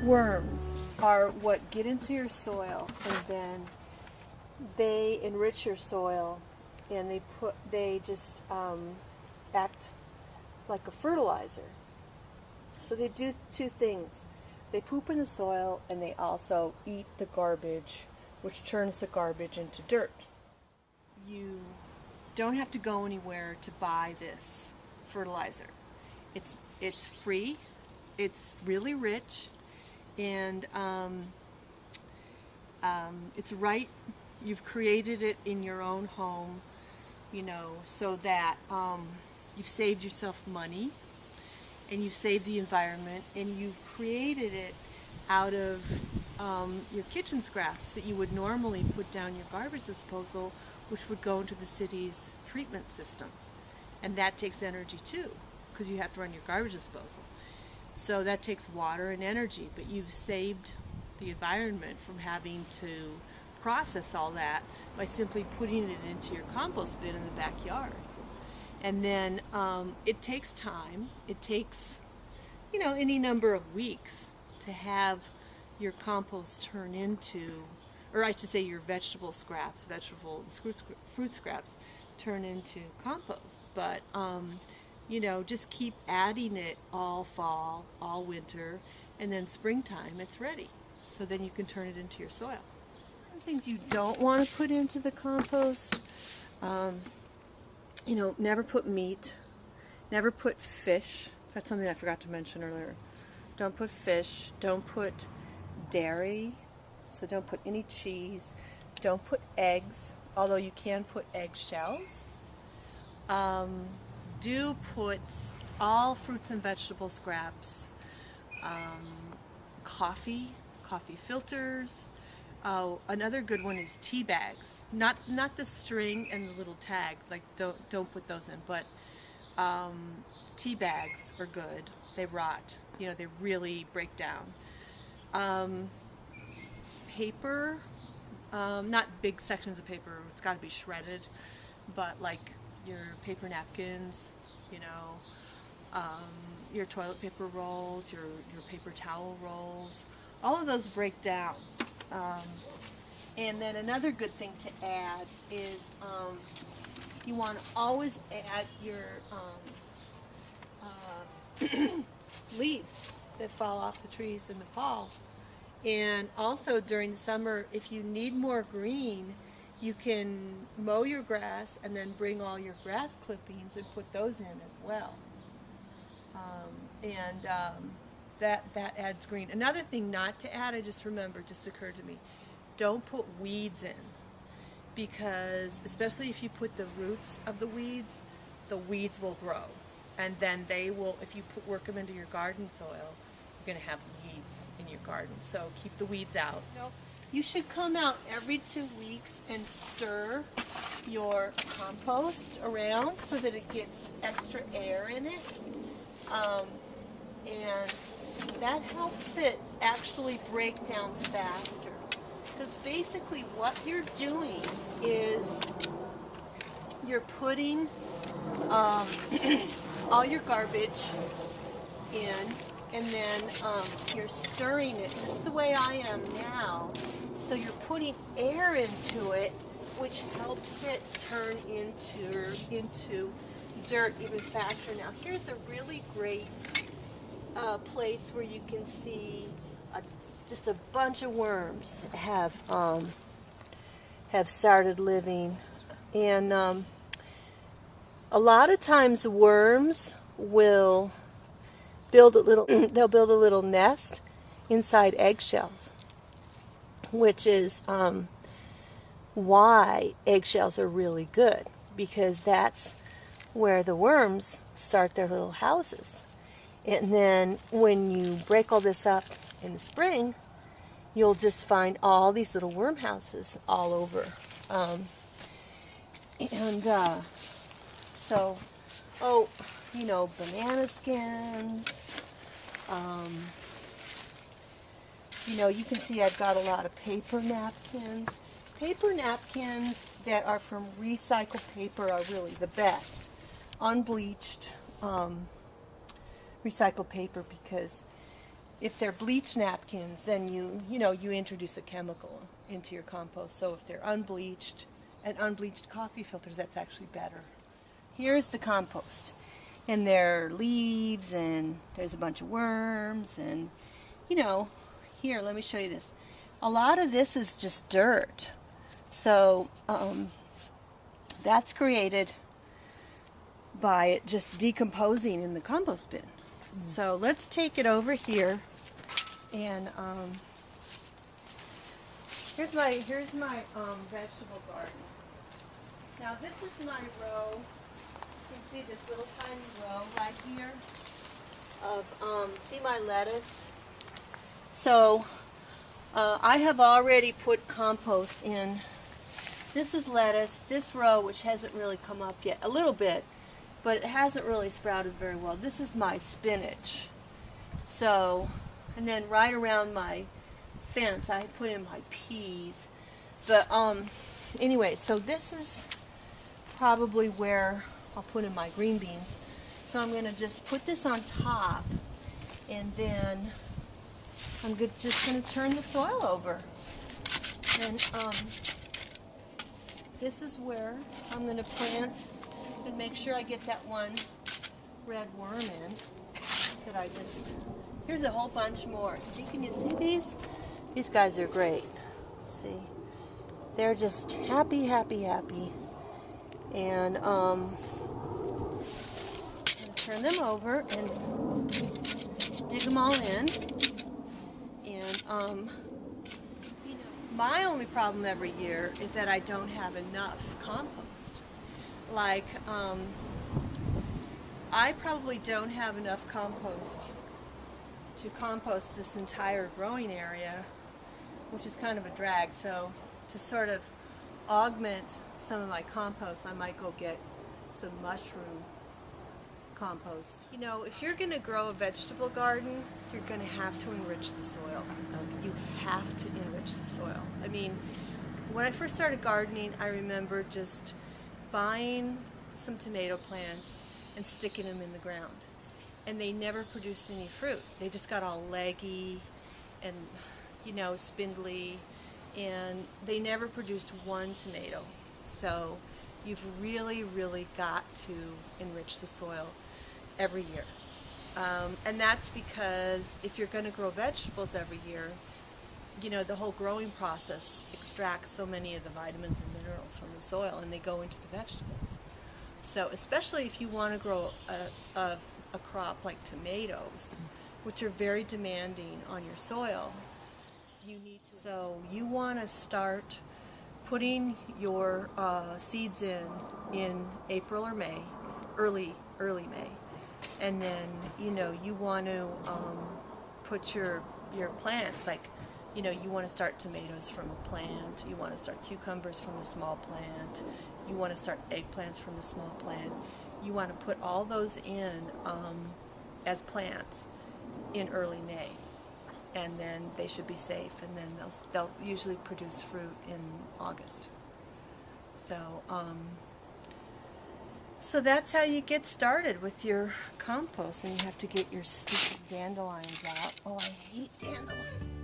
worms are what get into your soil, and then they enrich your soil, and they just act like a fertilizer. So they do two things. They poop in the soil, and they also eat the garbage, which turns the garbage into dirt. You don't have to go anywhere to buy this fertilizer. It's free. It's really rich, and it's right. You've created it in your own home, so that you've saved yourself money, and you've saved the environment, and you've created it out of your kitchen scraps that you would normally put down your garbage disposal, which would go into the city's treatment system. And that takes energy too, because you have to run your garbage disposal. So that takes water and energy, but you've saved the environment from having to process all that by simply putting it into your compost bin in the backyard. And then it takes time. It takes, any number of weeks to have your compost turn into, or I should say your vegetable scraps, fruit scraps turn into compost. But, just keep adding it all fall, all winter, and then springtime it's ready. So then you can turn it into your soil. Things you don't want to put into the compost, never put meat, never put fish. That's something I forgot to mention earlier. Don't put fish, don't put dairy, so don't put any cheese, don't put eggs, although you can put eggshells. Do put all fruits and vegetable scraps, coffee filters. Another good one is tea bags. Not the string and the little tag. Like don't put those in. But tea bags are good. They rot. They really break down. Paper, not big sections of paper. It's got to be shredded. But like your paper napkins, your toilet paper rolls, your paper towel rolls. All of those break down. And then another good thing to add is you want to always add your leaves that fall off the trees in the fall. And also during the summer, if you need more green, you can mow your grass and then bring all your grass clippings and put those in as well. That adds green. Another thing not to add, I just remembered, just occurred to me, don't put weeds in, because especially if you put the roots of the weeds will grow, and then they will, if you work them into your garden soil, you're going to have weeds in your garden. So keep the weeds out. You should come out every 2 weeks and stir your compost around so that it gets extra air in it. And that helps it actually break down faster. Because basically what you're doing is you're putting all your garbage in, and then you're stirring it just the way I am now. So you're putting air into it, which helps it turn into dirt even faster. Now here's a really great place where you can see just a bunch of worms have started living, and a lot of times worms will build they'll build a little nest inside eggshells, which is why eggshells are really good, because that's where the worms start their little houses. And then when you break all this up in the spring, you'll just find all these little worm houses all over. Banana skins. You can see I've got a lot of paper napkins. Paper napkins that are from recycled paper are really the best. Unbleached recycled paper, because If they're bleach napkins, then you introduce a chemical into your compost. So if they're unbleached, and unbleached coffee filters, that's actually better. Here's the compost. And there are leaves, and there's a bunch of worms, and here, let me show you this. A lot of this is just dirt. So that's created by it just decomposing in the compost bin. So let's take it over here, and here's my vegetable garden. Now this is my row. You can see this little tiny row right here of see my lettuce. So I have already put compost in. This is lettuce. This row, which hasn't really come up yet, a little bit, but it hasn't really sprouted very well. This is my spinach. So, and then right around my fence, I put in my peas. But anyway, so this is probably where I'll put in my green beans. So I'm going to just put this on top, and then I'm just going to turn the soil over. And this is where I'm going to plant and make sure I get that one red worm in that I just... Here's a whole bunch more. See, can you see these? These guys are great. See? They're just happy, happy, happy. And I'm going to turn them over and dig them all in. And my only problem every year is that I don't have enough compost. Like, I probably don't have enough compost to compost this entire growing area, which is kind of a drag. So to sort of augment some of my compost, I might go get some mushroom compost. If you're going to grow a vegetable garden, you're going to have to enrich the soil. You have to enrich the soil. I mean, when I first started gardening, I remember just buying some tomato plants and sticking them in the ground. And they never produced any fruit. They just got all leggy and, spindly, and they never produced one tomato. So you've really, really got to enrich the soil every year. And that's because if you're going to grow vegetables every year, the whole growing process extracts so many of the vitamins and minerals from the soil, and they go into the vegetables. So especially if you want to grow a crop like tomatoes, which are very demanding on your soil, so you want to start putting your seeds in April or May, early May, and then you want to put your plants, like you want to start tomatoes from a plant, you want to start cucumbers from a small plant, you want to start eggplants from a small plant. You want to put all those in as plants in early May, and then they should be safe, and then they'll usually produce fruit in August. So so that's how you get started with your compost, and you have to get your stupid dandelions out. Oh, I hate dandelions.